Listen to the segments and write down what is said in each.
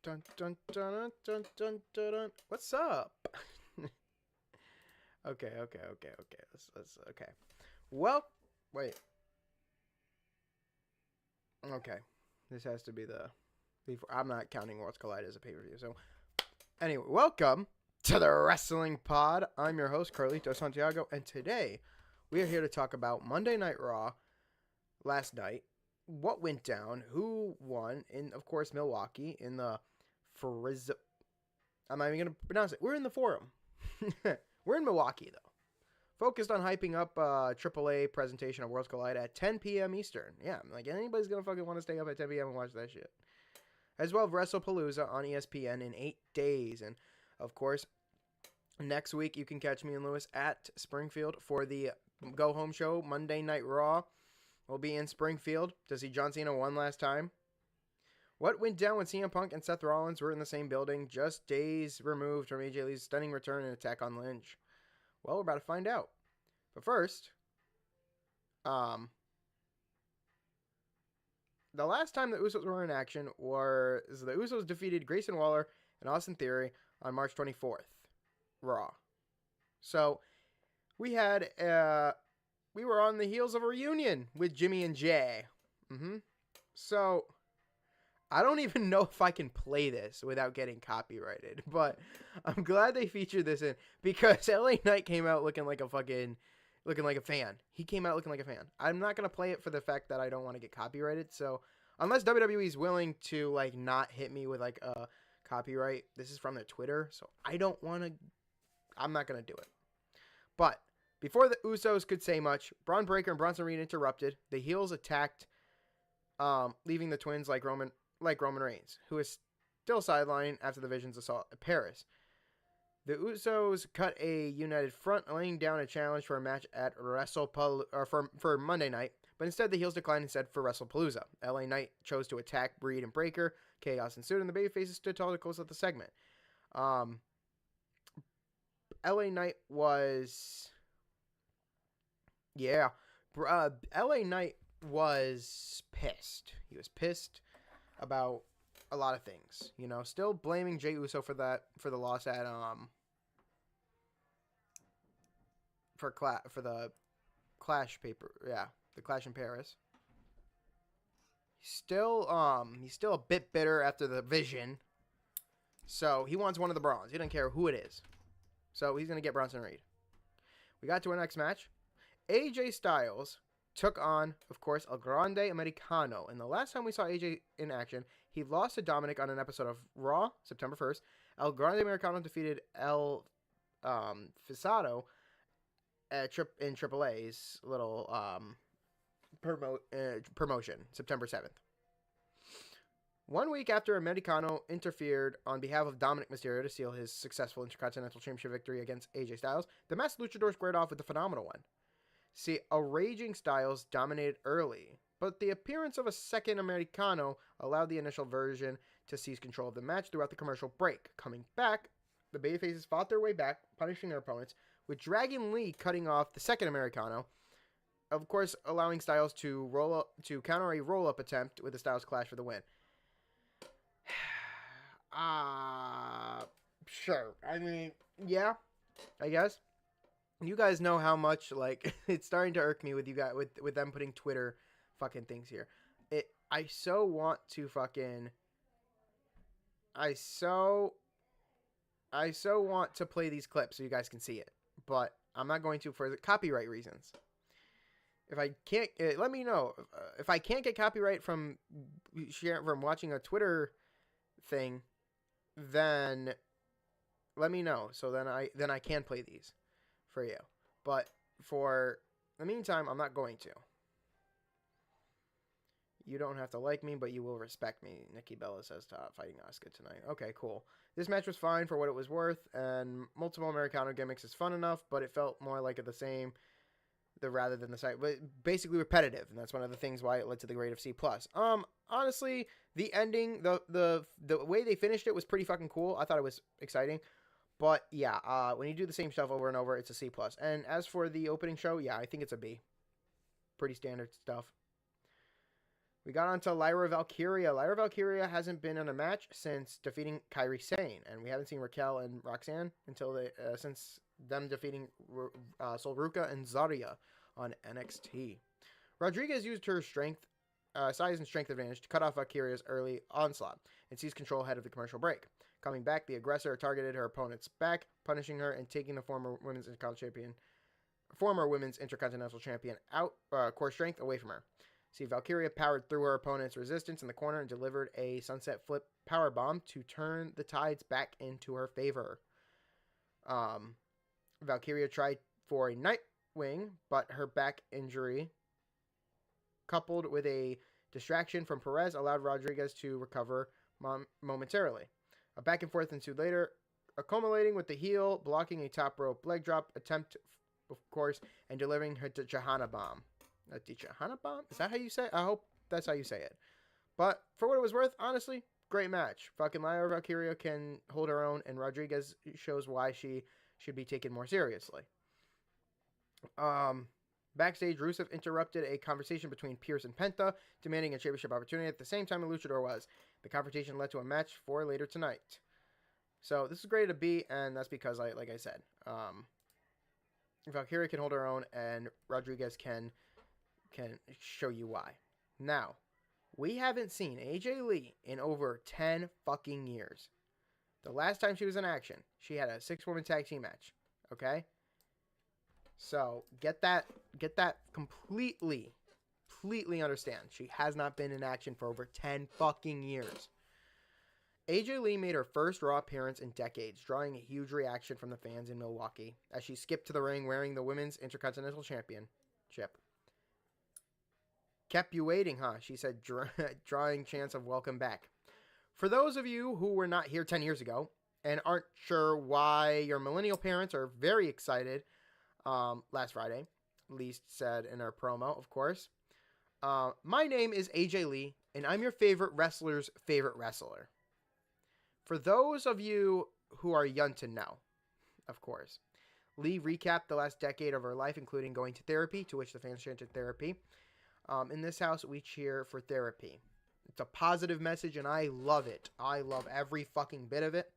Dun, dun, dun, dun, dun, dun, dun. What's up? Okay. Let's. Okay. Well, wait. Okay. This has to be the. Before I'm not counting Worlds Collide as a pay per view. So, anyway, welcome to the Wrestling Pod. I'm your host, Carlito Santiago, and today we are here to talk about Monday Night Raw last night. What went down? Who won? In, of course, Milwaukee in the Frizz. I'm not even going to pronounce it. We're in the Forum. We're in Milwaukee, though. Focused on hyping up AAA presentation of Worlds Collide at 10 p.m. Eastern. Yeah, like anybody's going to fucking want to stay up at 10 p.m. and watch that shit. As well as WrestlePalooza on ESPN in 8 days. And, of course, next week you can catch me and Lewis at Springfield for the Go Home Show. Monday Night Raw will be in Springfield to see John Cena one last time. What went down when CM Punk and Seth Rollins were in the same building just days removed from AJ Lee's stunning return and attack on Lynch? Well, we're about to find out. But first, the last time the Usos were in action was the Usos defeated Grayson Waller and Austin Theory on March 24th, Raw. So, we were on the heels of a reunion with Jimmy and Jey. So, I don't even know if I can play this without getting copyrighted, but I'm glad they featured this in because LA Knight came out looking like a fan. He came out looking like a fan. I'm not going to play it for the fact that I don't want to get copyrighted. So unless WWE is willing to like not hit me with like a copyright, this is from their Twitter. So I'm not going to do it. But before the Usos could say much, Braun Breaker and Bronson Reed interrupted. The heels attacked, leaving the twins like Roman Reigns, who is still sidelined after the Vision's assault at Paris. The Usos cut a united front, laying down a challenge for a match at for Monday night, but instead the heels declined and said for WrestlePalooza. LA Knight chose to attack Breed and Breaker. Chaos ensued, and the babyfaces stood tall to close out the segment. LA Knight was... Yeah. LA Knight was pissed. He was pissed about a lot of things, you know, still blaming Jey Uso for the loss at for the Clash the Clash in Paris. He's still a bit bitter after the Vision, so he wants one of the Brawns. He doesn't care who it is, so he's gonna get Bronson Reed. We got to our next match. AJ Styles took on, of course, El Grande Americano. And the last time we saw AJ in action, he lost to Dominic on an episode of Raw, September 1st. El Grande Americano defeated El Fisado in AAA's little promotion, September 7th. 1 week after Americano interfered on behalf of Dominic Mysterio to seal his successful Intercontinental Championship victory against AJ Styles, the masked luchador squared off with the Phenomenal One. See, a raging Styles dominated early, but the appearance of a second Americano allowed the initial version to seize control of the match throughout the commercial break. Coming back, the babyfaces fought their way back, punishing their opponents, with Dragon Lee cutting off the second Americano, of course allowing Styles to counter a roll-up attempt with the Styles Clash for the win. Sure. I mean, yeah, I guess. You guys know how much, like, it's starting to irk me with you guys, with them putting Twitter fucking things here. I so want to play these clips so you guys can see it, but I'm not going to for the copyright reasons. If I can't, let me know. If I can't get copyright from watching a Twitter thing, then let me know. So then I can play these for you. But for the meantime, I'm not going to. You don't have to like me, but you will respect me. Nikki Bella says top fighting Asuka tonight. Okay, cool. This match was fine for what it was worth, and multiple Americano gimmicks is fun enough, but it felt more like the same rather than the side, but basically repetitive, and that's one of the things why it led to the grade of C+. Honestly, the ending, the way they finished it was pretty fucking cool. I thought it was exciting. But yeah, when you do the same stuff over and over, it's a C+. And as for the opening show, yeah, I think it's a B. Pretty standard stuff. We got onto Lyra Valkyria. Lyra Valkyria hasn't been in a match since defeating Kairi Sane, and we haven't seen Raquel and Roxanne until since them defeating Solruka and Zarya on NXT. Rodriguez used her size and strength advantage to cut off Valkyria's early onslaught and seize control ahead of the commercial break. Coming back, the aggressor targeted her opponent's back, punishing her and taking the former women's Intercontinental Champion out core strength away from her. See, Valkyria powered through her opponent's resistance in the corner and delivered a sunset flip powerbomb to turn the tides back into her favor. Valkyria tried for a Nightwing, but her back injury, coupled with a distraction from Perez, allowed Rodriguez to recover momentarily. A back and forth ensued later, accumulating with the heel blocking a top rope leg drop attempt, of course, and delivering her to Johanna Bomb. Johanna Bomb? Is that how you say it? I hope that's how you say it. But for what it was worth, honestly, great match. Fucking Lyra Valkyria can hold her own, and Rodriguez shows why she should be taken more seriously. Backstage, Rusev interrupted a conversation between Pierce and Penta, demanding a championship opportunity at the same time a luchador was. The confrontation led to a match for later tonight. So this is great to be, and that's because, like I said, Valkyria can hold her own, and Rodriguez can show you why. Now, we haven't seen AJ Lee in over 10 fucking years. The last time she was in action, she had a 6-woman tag team match. Okay? So, get that completely understand. She has not been in action for over 10 fucking years. AJ Lee made her first Raw appearance in decades, drawing a huge reaction from the fans in Milwaukee as she skipped to the ring wearing the Women's Intercontinental Championship. Kept you waiting, huh? She said, drawing chants of welcome back. For those of you who were not here 10 years ago and aren't sure why your millennial parents are very excited, last Friday, Lee said in her promo, of course. My name is AJ Lee, and I'm your favorite wrestler's favorite wrestler. For those of you who are young to know, of course, Lee recapped the last decade of her life, including going to therapy, to which the fans chanted therapy. In this house, we cheer for therapy. It's a positive message, and I love it. I love every fucking bit of it.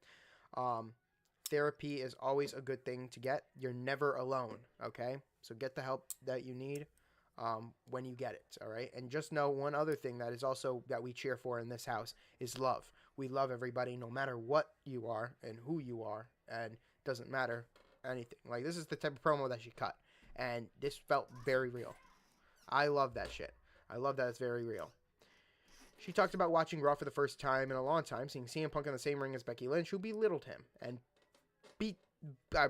Therapy is always a good thing to get. You're never alone, okay? So get the help that you need when you get it, all right? And just know one other thing that is also that we cheer for in this house is love. We love everybody no matter what you are and who you are, and it doesn't matter anything. Like, this is the type of promo that she cut, and this felt very real. I love that shit. I love that it's very real. She talked about watching Raw for the first time in a long time, seeing CM Punk in the same ring as Becky Lynch, who belittled him and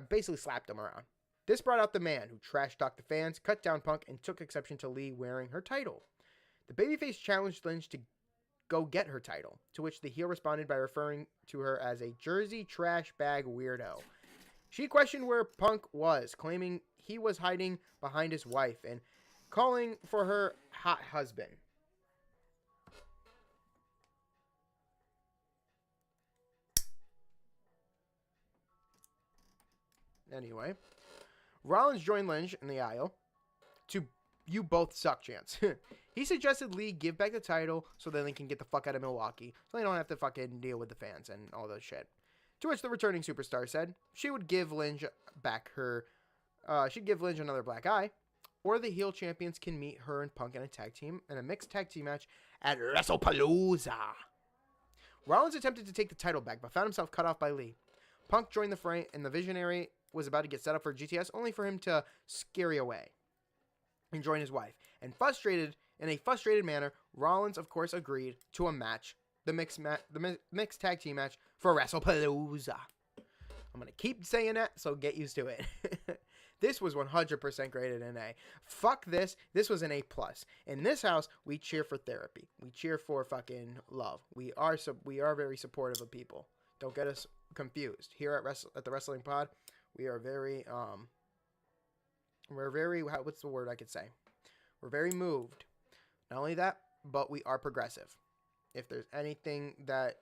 basically slapped him around. This brought out the man who trash-talked the fans, cut down Punk, and took exception to Lee wearing her title. The babyface challenged Lynch to go get her title, to which the heel responded by referring to her as a Jersey trash bag weirdo. She questioned where Punk was, claiming he was hiding behind his wife and calling for her hot husband. Anyway, Rollins joined Lynch in the aisle to "You both suck" chants. He suggested Lee give back the title so that they can get the fuck out of Milwaukee, so they don't have to fucking deal with the fans and all that shit. To which the returning superstar said she would give Lynch another black eye, or the heel champions can meet her and Punk in a mixed tag team match at WrestlePalooza. Rollins attempted to take the title back, but found himself cut off by Lee. Punk joined the fray, and the Visionary was about to get set up for GTS, only for him to scurry away and join his wife. And in a frustrated manner, Rollins, of course, agreed to a match, the mixed tag team match for WrestlePalooza. I'm going to keep saying that, so get used to it. This was 100% graded an A. Fuck this. This was an A+. In this house, we cheer for therapy. We cheer for fucking love. We are very supportive of people. Don't get us confused. Here at the Wrestling Pod, we are very, what's the word I could say? We're very moved. Not only that, but we are progressive. If there's anything that,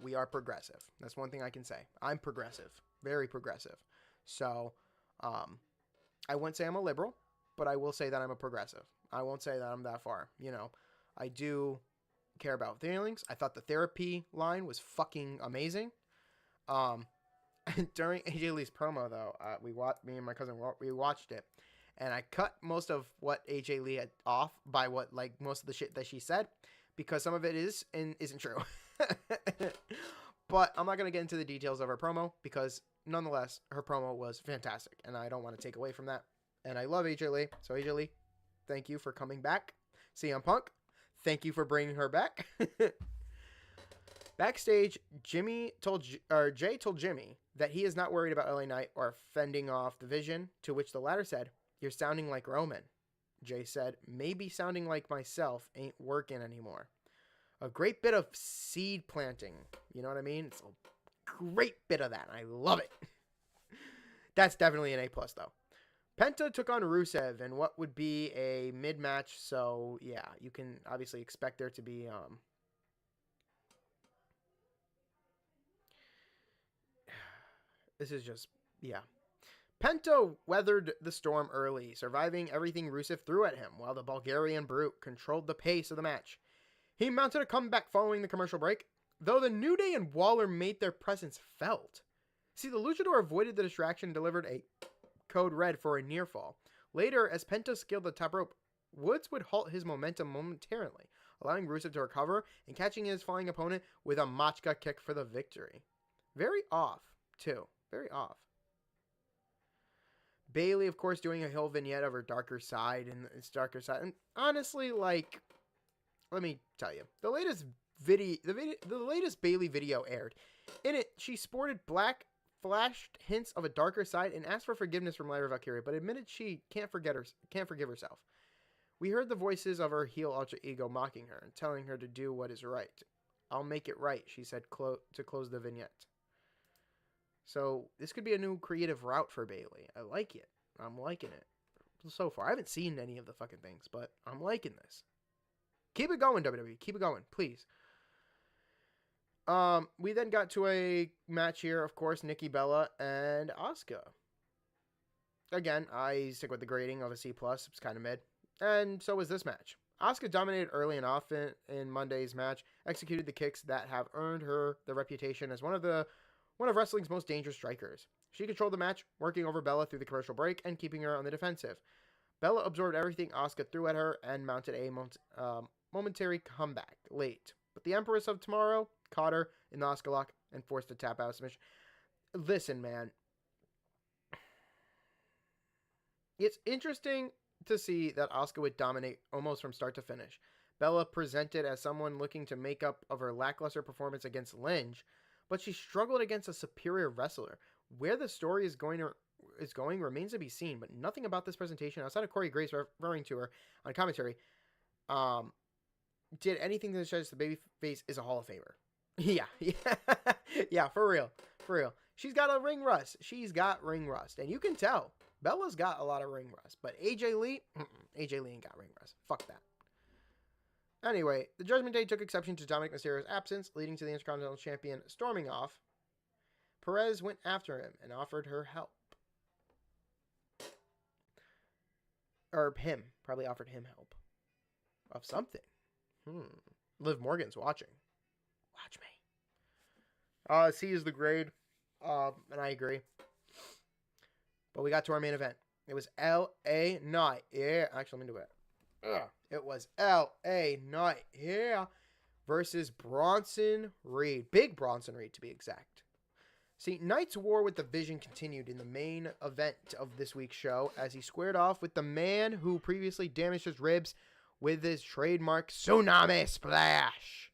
we are progressive. That's one thing I can say. I'm progressive. Very progressive. So, I wouldn't say I'm a liberal, but I will say that I'm a progressive. I won't say that I'm that far, I do care about feelings. I thought the therapy line was fucking amazing. During AJ Lee's promo, though, me and my cousin, we watched it, and I cut most of what AJ Lee had off by what, like, most of the shit that she said, because some of it is and isn't true. But I'm not going to get into the details of her promo, because nonetheless, her promo was fantastic, and I don't want to take away from that. And I love AJ Lee, so AJ Lee, thank you for coming back. CM Punk, thank you for bringing her back. Backstage, Jay told Jimmy that he is not worried about LA Knight or fending off the Vision, to which the latter said, "You're sounding like Roman." Jay said, "Maybe sounding like myself ain't working anymore." A great bit of seed planting. You know what I mean? It's a great bit of that. I love it. That's definitely an A+, though. Penta took on Rusev in what would be a mid-match, so yeah, you can obviously expect there to be this is just, yeah. Penta weathered the storm early, surviving everything Rusev threw at him, while the Bulgarian Brute controlled the pace of the match. He mounted a comeback following the commercial break, though the New Day and Waller made their presence felt. See, the Luchador avoided the distraction and delivered a code red for a near fall. Later, as Penta scaled the top rope, Woods would halt his momentum momentarily, allowing Rusev to recover and catching his falling opponent with a Machka kick for the victory. Very off, too. Very off. Bayley, of course, doing a Hill vignette of her darker side and its darker side. And honestly, like, let me tell you, the latest Bayley video aired. In it, she sported black, flashed hints of a darker side, and asked for forgiveness from Lyra Valkyria, but admitted she can't forgive herself. We heard the voices of her heel alter ego mocking her and telling her to do what is right. "I'll make it right," she said to close the vignette. So this could be a new creative route for Bayley. I like it. I'm liking it so far. I haven't seen any of the fucking things, but I'm liking this. Keep it going, WWE. Keep it going, please. We then got to a match here, of course, Nikki Bella and Asuka. Again, I stick with the grading of a C+. It's kind of mid. And so was this match. Asuka dominated early and often in Monday's match, executed the kicks that have earned her the reputation as one of wrestling's most dangerous strikers. She controlled the match, working over Bella through the commercial break and keeping her on the defensive. Bella absorbed everything Asuka threw at her and mounted a momentary comeback late. But the Empress of Tomorrow caught her in the Asuka lock and forced a tap out submission. Listen, man. It's interesting to see that Asuka would dominate almost from start to finish. Bella presented as someone looking to make up of her lackluster performance against Lynch, but she struggled against a superior wrestler. Where the story is going remains to be seen, but nothing about this presentation, outside of Corey Grace referring to her on commentary, did anything to suggest the babyface is a Hall of Famer. Yeah, for real. She's got a ring rust. And you can tell. Bella's got a lot of ring rust, but AJ Lee ain't got ring rust. Fuck that. Anyway, the Judgment Day took exception to Dominic Mysterio's absence, leading to the Intercontinental Champion storming off. Perez went after him and offered her help. Or him. Probably offered him help. Of something. Liv Morgan's watching. Watch me. C is the grade. And I agree. But we got to our main event. It was L.A. Knight. Yeah, actually, let me do it. It was L.A. Knight. Yeah. Versus Bronson Reed. Big Bronson Reed, to be exact. See, Knight's war with the Vision continued in the main event of this week's show as he squared off with the man who previously damaged his ribs with his trademark Tsunami Splash.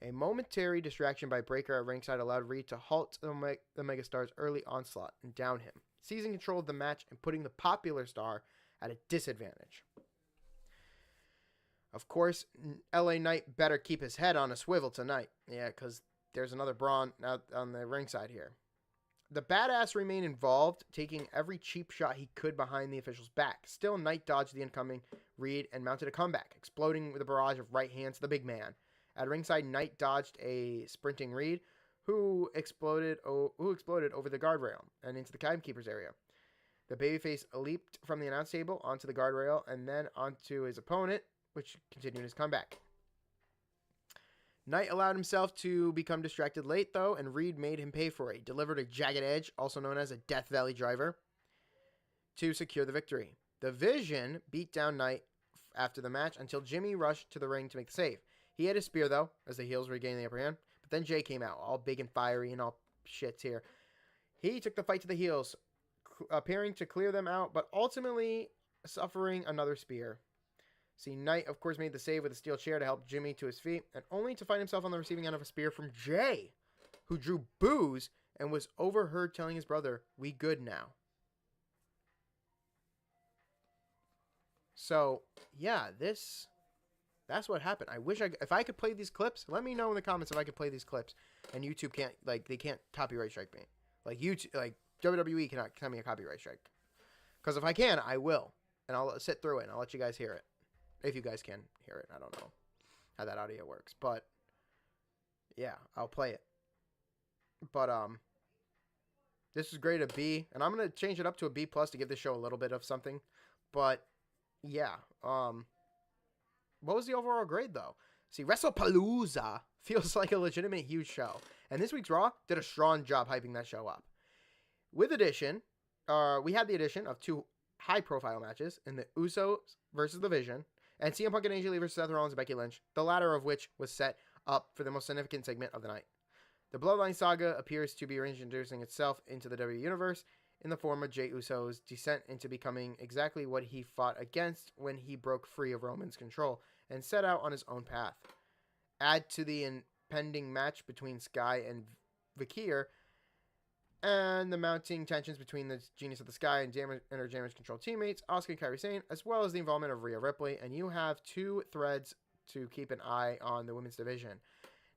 A momentary distraction by Breakker at ringside allowed Reed to halt the Megastar's early onslaught and down him, seizing control of the match and putting the popular star at a disadvantage. Of course, LA Knight better keep his head on a swivel tonight. Yeah, because there's another Braun out on the ringside here. The badass remained involved, taking every cheap shot he could behind the official's back. Still, Knight dodged the incoming Reed and mounted a comeback, exploding with a barrage of right hands to the big man. At ringside, Knight dodged a sprinting Reed, who exploded over the guardrail and into the timekeeper's area. The babyface leaped from the announce table onto the guardrail and then onto his opponent, which continued his comeback. Knight allowed himself to become distracted late, though, and Reed made him pay for it. He delivered a jagged edge, also known as a Death Valley driver, to secure the victory. The Vision beat down Knight after the match until Jimmy rushed to the ring to make the save. He had a spear, though, as the heels regained the upper hand. But then Jey came out, all big and fiery and all shits here. He took the fight to the heels, appearing to clear them out, but ultimately suffering another spear. See, Knight, of course, made the save with a steel chair to help Jimmy to his feet, and only to find himself on the receiving end of a spear from Jey, who drew boos and was overheard telling his brother, "We good now." So, yeah, that's what happened. I wish if I could play these clips, let me know in the comments if I could play these clips. And YouTube can't, they can't copyright strike me. WWE cannot tell me a copyright strike. Because if I can, I will. And I'll sit through it and I'll let you guys hear it. If you guys can hear it. I don't know how that audio works. But, yeah, I'll play it. But, this is great at B. And I'm going to change it up to a B+ to give this show a little bit of something. But, yeah. What was the overall grade, though? See, WrestlePalooza feels like a legitimate huge show. And this week's Raw did a strong job hyping that show up. With addition, we had the addition of 2 high-profile matches in the Usos versus The Vision, and CM Punk and AJ Lee versus Seth Rollins and Becky Lynch, the latter of which was set up for the most significant segment of the night. The Bloodline Saga appears to be reintroducing itself into the WWE Universe in the form of Jey Uso's descent into becoming exactly what he fought against when he broke free of Roman's control and set out on his own path. Add to the impending match between Sky and Vakir, and the mounting tensions between the Genius of the Sky and her Damage Control teammates, Asuka and Kairi Sane, as well as the involvement of Rhea Ripley, and you have 2 threads to keep an eye on the women's division.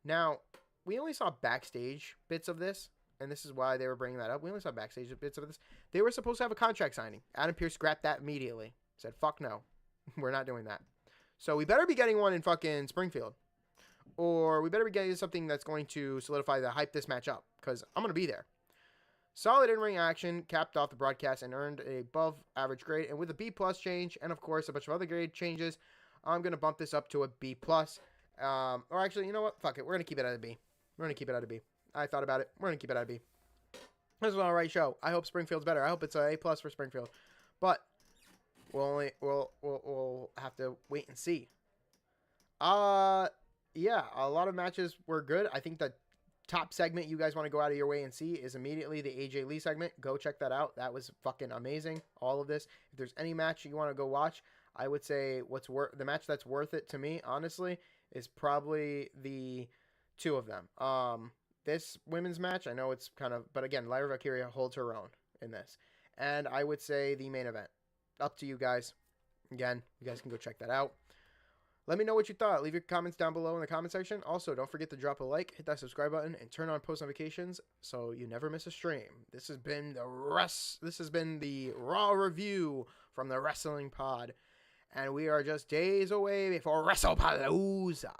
Now, we only saw backstage bits of this, and this is why they were bringing that up. We only saw backstage bits of this. They were supposed to have a contract signing. Adam Pearce scrapped that immediately. Said, fuck no. We're not doing that. So we better be getting one in fucking Springfield. Or we better be getting something that's going to solidify the hype this match up, because I'm going to be there. Solid in-ring action capped off the broadcast and earned a above average grade. And with a B+ change, and of course a bunch of other grade changes, I'm going to bump this up to a B+. Or actually, you know what? Fuck it. We're going to keep it at a B. We're going to keep it at a B. I thought about it. We're going to keep it at a B. This is an alright show. I hope Springfield's better. I hope it's an A+ for Springfield. But we'll have to wait and see. Yeah, a lot of matches were good. I think the top segment you guys want to go out of your way and see is immediately the AJ Lee segment. Go check that out. That was fucking amazing. All of this. If there's any match you want to go watch, I would say the match that's worth it to me, honestly, is probably the 2 of them. This women's match, I know it's kind of, but again, Lyra Valkyria holds her own in this. And I would say the main event. Up to you guys. Again, you guys can go check that out. Let me know what you thought. Leave your comments down below in the comment section. Also, don't forget to drop a like, hit that subscribe button, and turn on post notifications so you never miss a stream. This has been the Raw review from the Wrestling Pod, and we are just days away before WrestlePalooza.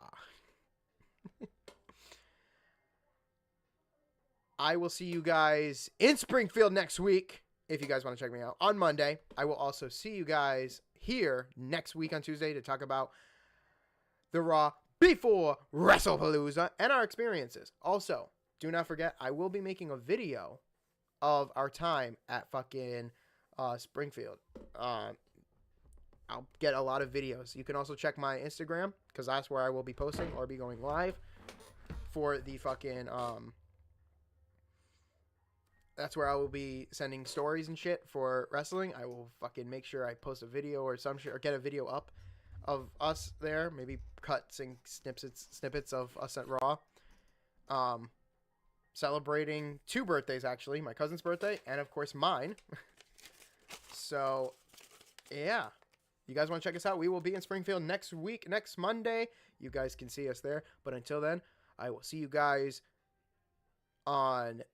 I will see you guys in Springfield next week. If you guys want to check me out on Monday, I will also see you guys here next week on Tuesday to talk about the Raw before WrestlePalooza and our experiences. Also, do not forget, I will be making a video of our time at fucking Springfield. I'll get a lot of videos. You can also check my Instagram, because that's where I will be posting or be going live for the fucking, that's where I will be sending stories and shit for wrestling. I will fucking make sure I post a video or some shit, or get a video up of us there. Maybe cutting snippets of us at Raw. Celebrating 2 birthdays, actually. My cousin's birthday and, of course, mine. So, yeah. You guys want to check us out? We will be in Springfield next week, next Monday. You guys can see us there. But until then, I will see you guys on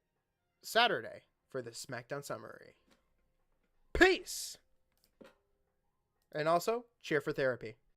Saturday for the SmackDown summary. Peace! And also, cheer for therapy.